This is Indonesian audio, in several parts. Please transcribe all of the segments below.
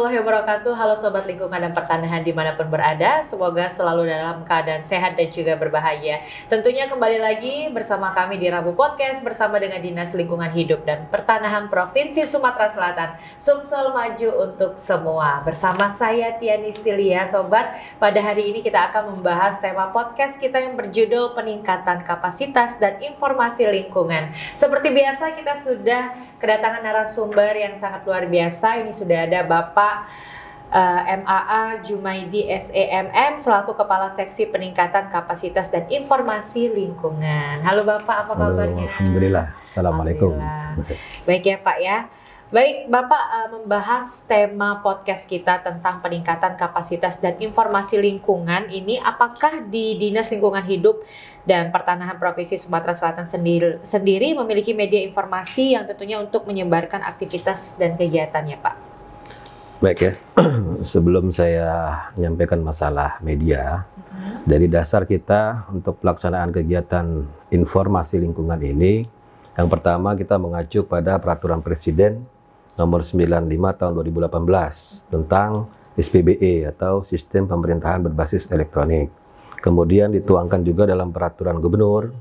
warahmatullahi wabarakatuh. Halo Sobat Lingkungan dan Pertanahan dimanapun berada. Semoga selalu dalam keadaan sehat dan juga berbahagia. Tentunya kembali lagi bersama kami di Rabu Podcast bersama dengan Dinas Lingkungan Hidup dan Pertanahan Provinsi Sumatera Selatan. Sumsel maju untuk semua. Bersama saya Tiani Stilia, Sobat. Pada hari ini kita akan membahas tema podcast kita yang berjudul Peningkatan Kapasitas dan Informasi Lingkungan. Seperti biasa kita sudah kedatangan narasumber yang sangat luar biasa. Ini sudah ada Bapak MAA Jumaidi SEMM selaku Kepala Seksi Peningkatan Kapasitas dan Informasi Lingkungan. Halo Bapak, apa kabarnya? Alhamdulillah. Assalamualaikum. Baik ya Pak ya. Baik, Bapak membahas tema podcast kita tentang peningkatan kapasitas dan informasi lingkungan ini, apakah di Dinas Lingkungan Hidup dan Pertanahan Provinsi Sumatera Selatan sendiri memiliki media informasi yang tentunya untuk menyebarkan aktivitas dan kegiatannya, Pak? Baik ya, sebelum saya menyampaikan masalah media, dari dasar kita untuk pelaksanaan kegiatan informasi lingkungan ini, yang pertama kita mengacu pada Peraturan Presiden Nomor 95 Tahun 2018 tentang SPBE atau Sistem Pemerintahan Berbasis Elektronik. Kemudian dituangkan juga dalam Peraturan Gubernur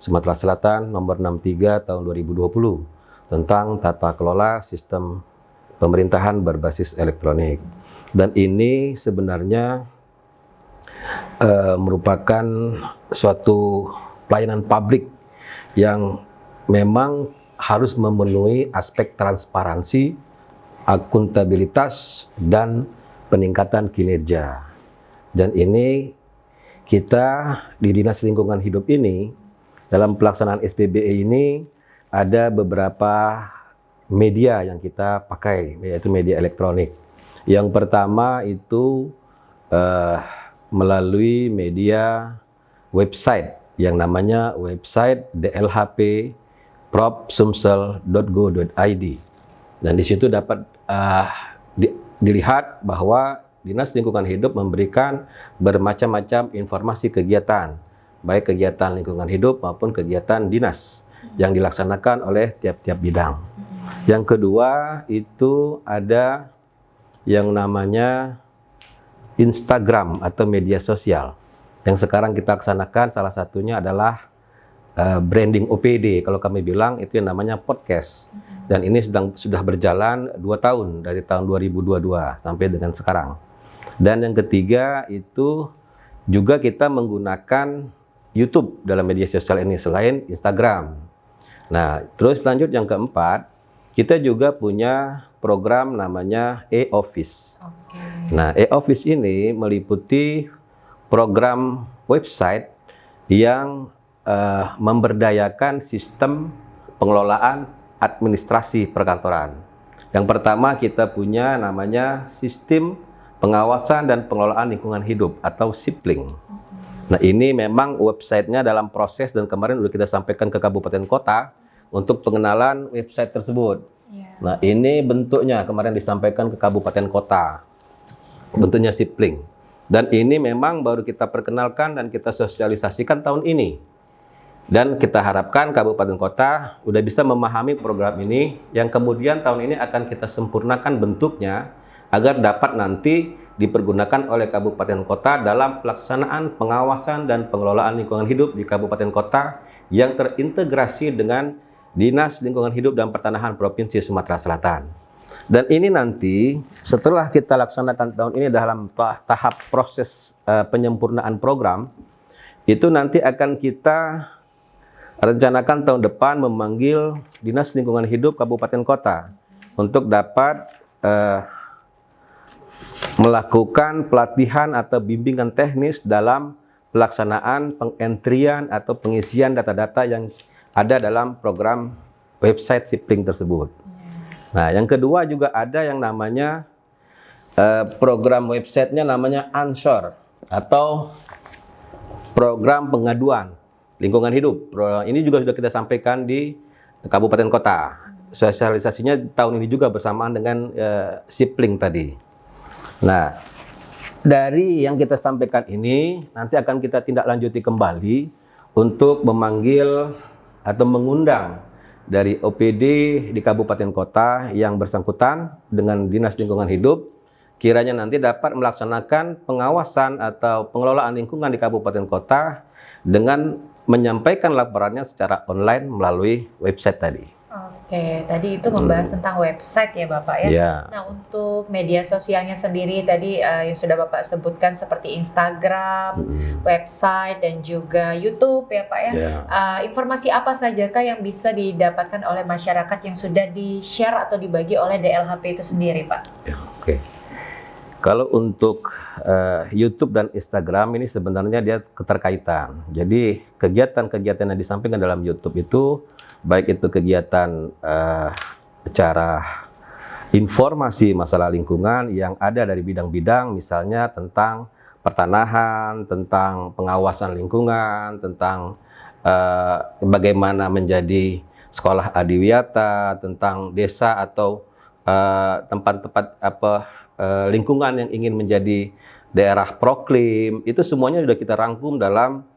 Sumatera Selatan Nomor 63 Tahun 2020 tentang Tata Kelola Sistem Pemerintahan Berbasis Elektronik. Dan ini sebenarnya merupakan suatu pelayanan publik yang memang harus memenuhi aspek transparansi, akuntabilitas, dan peningkatan kinerja. Dan ini kita di Dinas Lingkungan Hidup ini, dalam pelaksanaan SPBE ini, ada beberapa media yang kita pakai, yaitu media elektronik. Yang pertama itu melalui media website, yang namanya website DLHP propsumsel.go.id, dan di situ dapat dilihat bahwa Dinas Lingkungan Hidup memberikan bermacam-macam informasi kegiatan, baik kegiatan lingkungan hidup maupun kegiatan dinas yang dilaksanakan oleh tiap-tiap bidang. Yang kedua itu ada yang namanya Instagram atau media sosial, yang sekarang kita laksanakan salah satunya adalah branding OPD, kalau kami bilang itu yang namanya podcast. Dan ini sudah berjalan 2 tahun, dari tahun 2022 sampai dengan sekarang. Dan yang ketiga itu juga kita menggunakan YouTube dalam media sosial ini selain Instagram. Nah, terus lanjut yang keempat, kita juga punya program namanya e-office. Nah, e-office ini meliputi program website yang memberdayakan sistem pengelolaan administrasi perkantoran. Yang pertama kita punya namanya Sistem Pengawasan dan Pengelolaan Lingkungan Hidup atau SIPLING. Nah, ini memang websitenya dalam proses dan kemarin sudah kita sampaikan ke kabupaten kota untuk pengenalan website tersebut. Nah, ini bentuknya kemarin disampaikan ke kabupaten kota, bentuknya SIPLING. Dan ini memang baru kita perkenalkan dan kita sosialisasikan tahun ini. Dan kita harapkan kabupaten kota udah bisa memahami program ini, yang kemudian tahun ini akan kita sempurnakan bentuknya agar dapat nanti dipergunakan oleh kabupaten kota dalam pelaksanaan pengawasan dan pengelolaan lingkungan hidup di kabupaten kota yang terintegrasi dengan Dinas Lingkungan Hidup dan Pertanahan Provinsi Sumatera Selatan. Dan ini nanti setelah kita laksanakan tahun ini dalam tahap proses penyempurnaan program, itu nanti akan kita rencanakan tahun depan memanggil Dinas Lingkungan Hidup Kabupaten Kota untuk dapat melakukan pelatihan atau bimbingan teknis dalam pelaksanaan pengentrian atau pengisian data-data yang ada dalam program website SIPLING tersebut. Nah, yang kedua juga ada yang namanya program websitenya namanya Ansor atau program pengaduan lingkungan hidup. Ini juga sudah kita sampaikan di kabupaten kota. Sosialisasinya tahun ini juga bersamaan dengan SIPLING tadi. Nah, dari yang kita sampaikan ini nanti akan kita tindak lanjuti kembali untuk memanggil atau mengundang dari OPD di kabupaten kota yang bersangkutan dengan Dinas Lingkungan Hidup kiranya nanti dapat melaksanakan pengawasan atau pengelolaan lingkungan di kabupaten kota dengan menyampaikan laporannya secara online melalui website tadi. Oke, tadi itu membahas tentang website ya Bapak ya. Ya. Nah, untuk media sosialnya sendiri tadi yang sudah Bapak sebutkan seperti Instagram, website dan juga YouTube ya Pak ya. Informasi apa sajakah yang bisa didapatkan oleh masyarakat yang sudah di-share atau dibagi oleh DLHP itu sendiri Pak? Ya, oke. Kalau untuk YouTube dan Instagram ini sebenarnya dia keterkaitan. Jadi kegiatan-kegiatan yang disampaikan dalam YouTube itu, baik itu kegiatan acara informasi masalah lingkungan yang ada dari bidang-bidang, misalnya tentang pertanahan, tentang pengawasan lingkungan, tentang bagaimana menjadi sekolah adiwiyata, tentang desa atau tempat-tempat lingkungan yang ingin menjadi daerah proklim, itu semuanya sudah kita rangkum dalam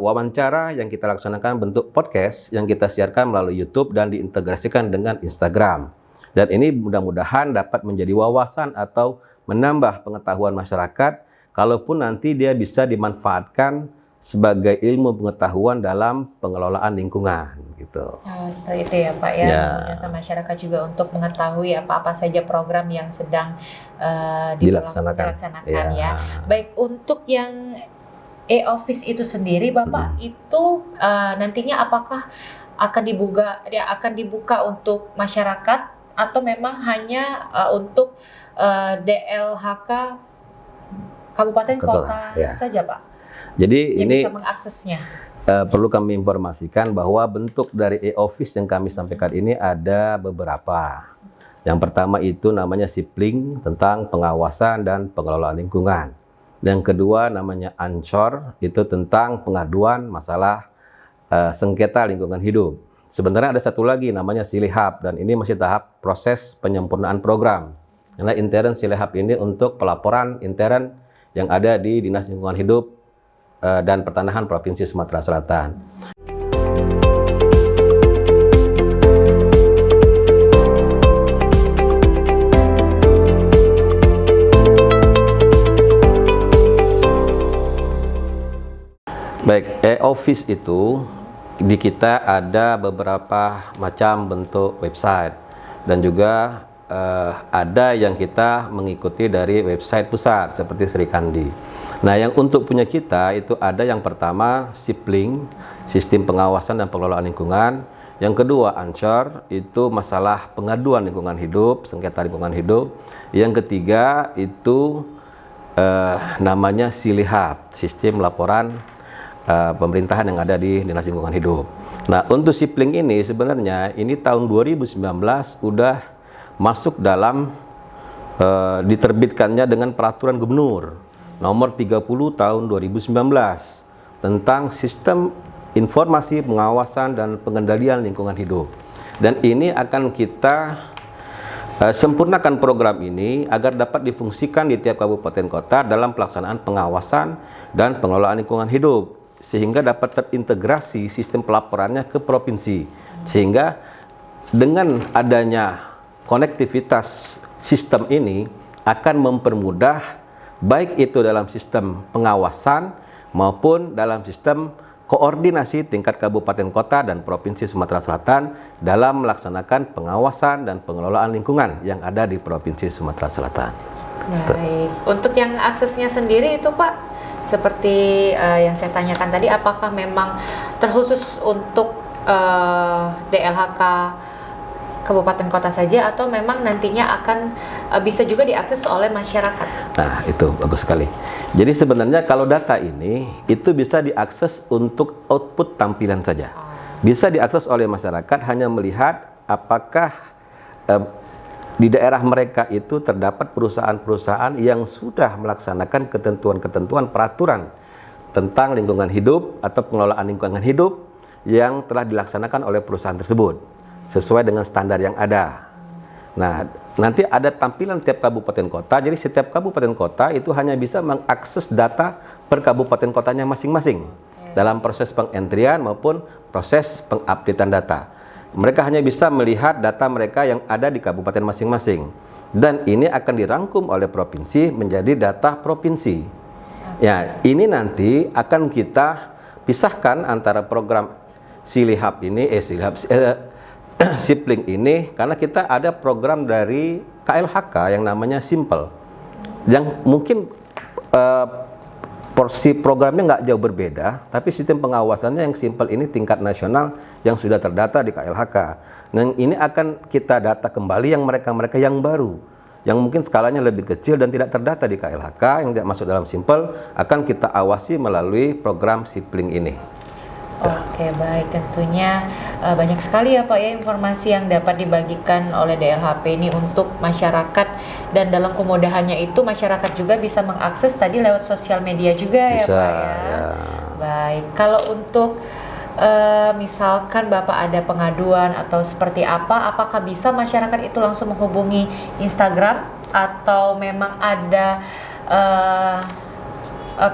wawancara yang kita laksanakan bentuk podcast yang kita siarkan melalui YouTube dan diintegrasikan dengan Instagram. Dan ini mudah-mudahan dapat menjadi wawasan atau menambah pengetahuan masyarakat, kalaupun nanti dia bisa dimanfaatkan sebagai ilmu pengetahuan dalam pengelolaan lingkungan gitu. Seperti itu ya Pak ya. Memudahkan masyarakat juga untuk mengetahui apa-apa saja program yang sedang dilaksanakan ya. Baik, untuk yang e-office itu sendiri Bapak itu nantinya apakah akan dibuka untuk masyarakat atau memang hanya untuk DLHK Kabupaten Kota saja Pak? Jadi yang ini bisa mengaksesnya. Perlu kami informasikan bahwa bentuk dari e-office yang kami sampaikan ini ada beberapa. Yang pertama itu namanya Sipling tentang pengawasan dan pengelolaan lingkungan. Yang kedua namanya Ansor, itu tentang pengaduan masalah sengketa lingkungan hidup. Sebenarnya ada satu lagi namanya Silihab, dan ini masih tahap proses penyempurnaan program. Karena intern Silihab ini untuk pelaporan intern yang ada di Dinas Lingkungan Hidup dan Pertanahan Provinsi Sumatera Selatan. Baik, e-office itu di kita ada beberapa macam bentuk website dan juga ada yang kita mengikuti dari website pusat seperti Sri Kandi. Nah, yang untuk punya kita itu ada yang pertama Sipling, sistem pengawasan dan pengelolaan lingkungan. Yang kedua Ansor, itu masalah pengaduan lingkungan hidup, sengketa lingkungan hidup. Yang ketiga itu namanya Silihab, sistem laporan pemerintahan yang ada di Dinas Lingkungan Hidup. Nah, untuk Sipling ini sebenarnya ini tahun 2019 udah masuk dalam diterbitkannya dengan peraturan gubernur nomor 30 tahun 2019 tentang sistem informasi pengawasan dan pengendalian lingkungan hidup. Dan ini akan kita sempurnakan program ini agar dapat difungsikan di tiap kabupaten kota dalam pelaksanaan pengawasan dan pengelolaan lingkungan hidup, sehingga dapat terintegrasi sistem pelaporannya ke provinsi. Sehingga dengan adanya konektivitas sistem ini akan mempermudah baik itu dalam sistem pengawasan maupun dalam sistem koordinasi tingkat kabupaten kota dan provinsi Sumatera Selatan dalam melaksanakan pengawasan dan pengelolaan lingkungan yang ada di provinsi Sumatera Selatan. Baik. Untuk yang aksesnya sendiri itu Pak, seperti yang saya tanyakan tadi, apakah memang terkhusus untuk DLHK kabupaten kota saja atau memang nantinya akan bisa juga diakses oleh masyarakat? Nah, itu bagus sekali. Jadi sebenarnya kalau data ini itu bisa diakses untuk output tampilan saja. Bisa diakses oleh masyarakat hanya melihat apakah di daerah mereka itu terdapat perusahaan-perusahaan yang sudah melaksanakan ketentuan-ketentuan peraturan tentang lingkungan hidup atau pengelolaan lingkungan hidup yang telah dilaksanakan oleh perusahaan tersebut sesuai dengan standar yang ada. Nah, nanti ada tampilan tiap kabupaten kota, jadi setiap kabupaten kota itu hanya bisa mengakses data per kabupaten kotanya masing-masing dalam proses pengentrian maupun proses pengupdatean data. Mereka hanya bisa melihat data mereka yang ada di kabupaten masing-masing. dan ini akan dirangkum oleh provinsi menjadi data provinsi. Ya, ini nanti akan kita pisahkan antara program Silihab ini, Sipling ini, karena kita ada program dari KLHK yang namanya Simple, yang mungkin porsi programnya nggak jauh berbeda, tapi sistem pengawasannya yang Simple ini tingkat nasional yang sudah terdata di KLHK. Nah, ini akan kita data kembali yang mereka-mereka yang baru, yang mungkin skalanya lebih kecil dan tidak terdata di KLHK, yang tidak masuk dalam Simple, akan kita awasi melalui program Sipling ini. Oke, baik. Tentunya banyak sekali ya Pak ya informasi yang dapat dibagikan oleh DLHP ini untuk masyarakat, dan dalam kemudahannya itu masyarakat juga bisa mengakses tadi lewat sosial media juga Bisa, ya Pak ya. Baik. Kalau untuk misalkan Bapak ada pengaduan atau seperti apa, apakah bisa masyarakat itu langsung menghubungi Instagram atau memang ada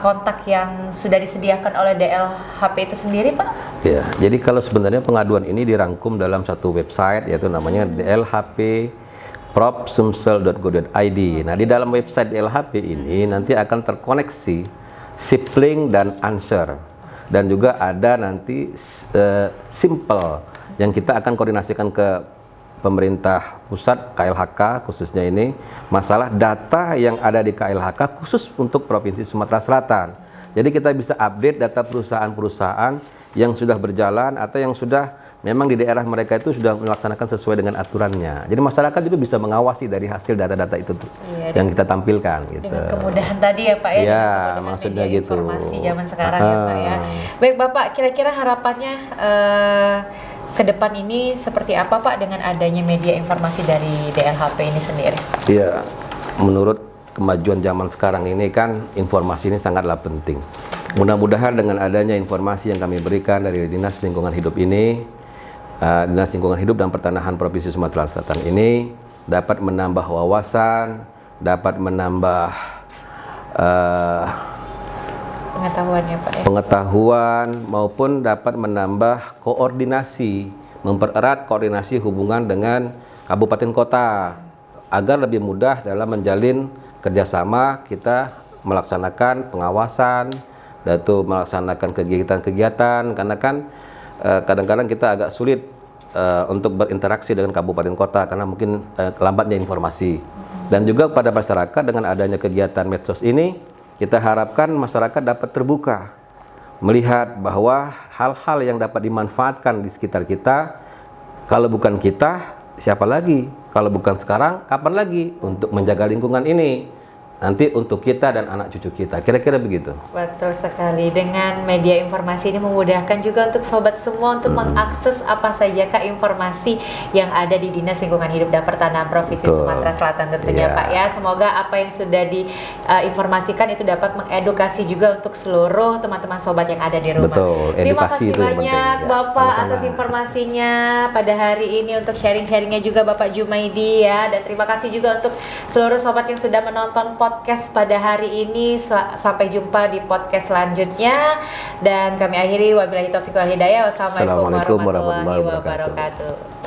kontak yang sudah disediakan oleh DLHP itu sendiri, Pak? Ya, jadi kalau sebenarnya pengaduan ini dirangkum dalam satu website, yaitu namanya dlhp.propsumsel.go.id. Nah, di dalam website DLHP ini nanti akan terkoneksi Sipling dan Answer, dan juga ada nanti Simple yang kita akan koordinasikan ke pemerintah pusat, KLHK khususnya ini, masalah data yang ada di KLHK khusus untuk Provinsi Sumatera Selatan. Jadi kita bisa update data perusahaan-perusahaan yang sudah berjalan atau yang sudah memang di daerah mereka itu sudah melaksanakan sesuai dengan aturannya. Jadi masyarakat juga bisa mengawasi dari hasil data-data itu yang kita tampilkan. Gitu. Dengan kemudahan tadi ya Pak ya, ya dengan maksudnya media gitu. Informasi zaman sekarang ya Pak ya. Baik Bapak, kira-kira harapannya ke depan ini seperti apa Pak dengan adanya media informasi dari DLHP ini sendiri? Iya, menurut kemajuan zaman sekarang ini kan informasi ini sangatlah penting. Mudah-mudahan dengan adanya informasi yang kami berikan dari Dinas Lingkungan Hidup ini, Dinas Lingkungan Hidup dan Pertanahan Provinsi Sumatera Selatan ini dapat menambah wawasan, dapat menambah pengetahuannya Pak ya. Pengetahuan maupun dapat menambah koordinasi, mempererat koordinasi hubungan dengan kabupaten kota agar lebih mudah dalam menjalin kerjasama kita melaksanakan pengawasan, yaitu melaksanakan kegiatan-kegiatan, karena kan kadang-kadang kita agak sulit untuk berinteraksi dengan kabupaten kota karena mungkin lambatnya informasi. Dan juga pada masyarakat dengan adanya kegiatan medsos ini, kita harapkan masyarakat dapat terbuka, melihat bahwa hal-hal yang dapat dimanfaatkan di sekitar kita, kalau bukan kita, siapa lagi? Kalau bukan sekarang, kapan lagi untuk menjaga lingkungan ini? Nanti untuk kita dan anak cucu kita, kira-kira begitu. Betul sekali, dengan media informasi ini memudahkan juga untuk sobat semua untuk mengakses apa saja Kak informasi yang ada di Dinas Lingkungan Hidup dan Pertanahan Provinsi Sumatera Selatan tentunya Pak ya. Semoga apa yang sudah diinformasikan itu dapat mengedukasi juga untuk seluruh teman-teman sobat yang ada di rumah. Betul, terima kasih banyak Bapak sama-sama atas informasinya pada hari ini, untuk sharing-sharingnya juga Bapak Jumaidi ya, dan terima kasih juga untuk seluruh sobat yang sudah menonton podcast pada hari ini. Sampai jumpa di podcast selanjutnya, dan kami akhiri wabillahi taufiq wal hidayah. Wassalamualaikum warahmatullahi wabarakatuh.